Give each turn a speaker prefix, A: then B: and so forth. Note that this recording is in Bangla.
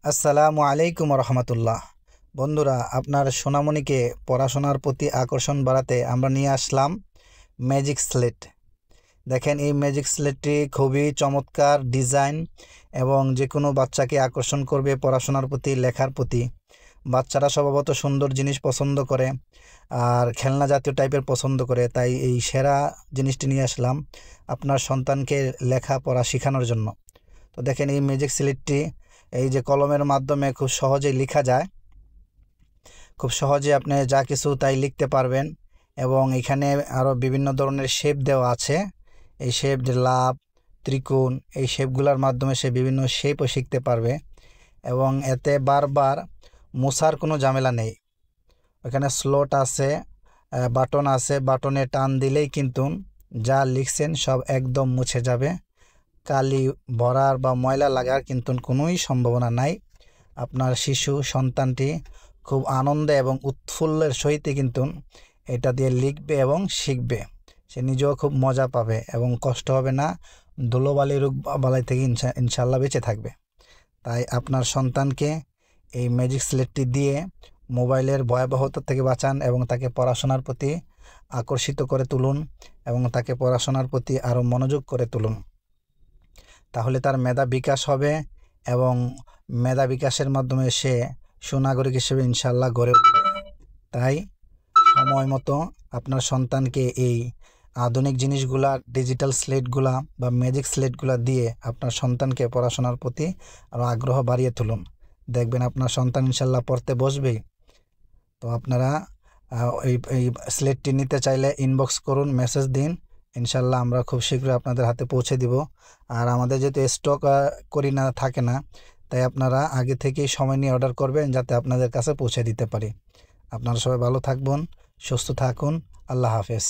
A: আসসালামু আলাইকুম রহমতুল্লাহ। বন্ধুরা, আপনার সোনামণিকে পড়াশোনার প্রতি আকর্ষণ বাড়াতে আমরা নিয়ে আসলাম ম্যাজিক স্লেট। দেখেন, এই ম্যাজিক স্লেটটি খুবই চমৎকার ডিজাইন এবং যে কোনো বাচ্চাকে আকর্ষণ করবে পড়াশোনার প্রতি, লেখার প্রতি। বাচ্চারা স্বভাবত সুন্দর জিনিস পছন্দ করে আর খেলনা জাতীয় টাইপের পছন্দ করে, তাই এই সেরা জিনিসটি নিয়ে আসলাম আপনার সন্তানকে লেখাপড়া শেখানোর জন্য। তো দেখেন, এই ম্যাজিক স্লেটটি এই যে কলমের মাধ্যমে খুব সহজেই লেখা যায়, খুব সহজে আপনি যা কিছু তাই লিখতে পারবেন। এবং এখানে আরও বিভিন্ন ধরনের শেপ দেওয়া আছে। এই শেপ, যে লাভ, ত্রিকোণ, এই শেপগুলোর মাধ্যমে সে বিভিন্ন শেপও শিখতে পারবে এবং এতে বারবার মোছার কোনো ঝামেলা নেই। ওখানে স্লট আছে, বাটন আছে, বাটনে টান দিলেই কিন্তু যা লিখছেন সব একদম মুছে যাবে। কালি ভরার বা ময়লা লাগার কিন্তু কোনোই সম্ভাবনা নাই। আপনার শিশু সন্তানটি খুব আনন্দে এবং উৎফুল্লের সহিত কিন্তু এটা দিয়ে লিখবে এবং শিখবে। সে নিজেও খুব মজা পাবে এবং কষ্ট হবে না, ধুলোবালি রোগ বালাই থেকে ইনশাল্লাহ বেঁচে থাকবে। তাই আপনার সন্তানকে এই ম্যাজিক স্লেটটি দিয়ে মোবাইলের ভয়াবহতা থেকে বাঁচান এবং তাকে পড়াশোনার প্রতি আকর্ষিত করে তুলুন এবং তাকে পড়াশোনার প্রতি আরও মনোযোগ করে তুলুন। তাহলে তার মেধা বিকাশ হবে এবং মেধা বিকাশের মাধ্যমে সে সুনাগরিক হিসেবে ইনশাল্লাহ গড়ে উঠবে। তাই সময় মতো আপনার সন্তানকে এই আধুনিক জিনিসগুলা, ডিজিটাল স্লেটগুলা বা ম্যাজিক স্লেটগুলা দিয়ে আপনার সন্তানকে পড়াশোনার প্রতি আরও আগ্রহ বাড়িয়ে তুলুন। দেখবেন আপনার সন্তান ইনশাল্লাহ পড়তে বসবেই। তো আপনারা এই স্লেটটি নিতে চাইলে ইনবক্স করুন, মেসেজ দিন, ইনশাল্লাহ আমরা খুব শীঘ্রই আপনাদের হাতে পৌঁছে দিব। আর আমাদের যেহেতু স্টক করি না, থাকে না, তাই আপনারা আগে থেকেই সময় নিয়ে অর্ডার করবেন যাতে আপনাদের কাছে পৌঁছে দিতে পারি। আপনারা সবাই ভালো থাকবেন, সুস্থ থাকুন। আল্লাহ হাফেজ।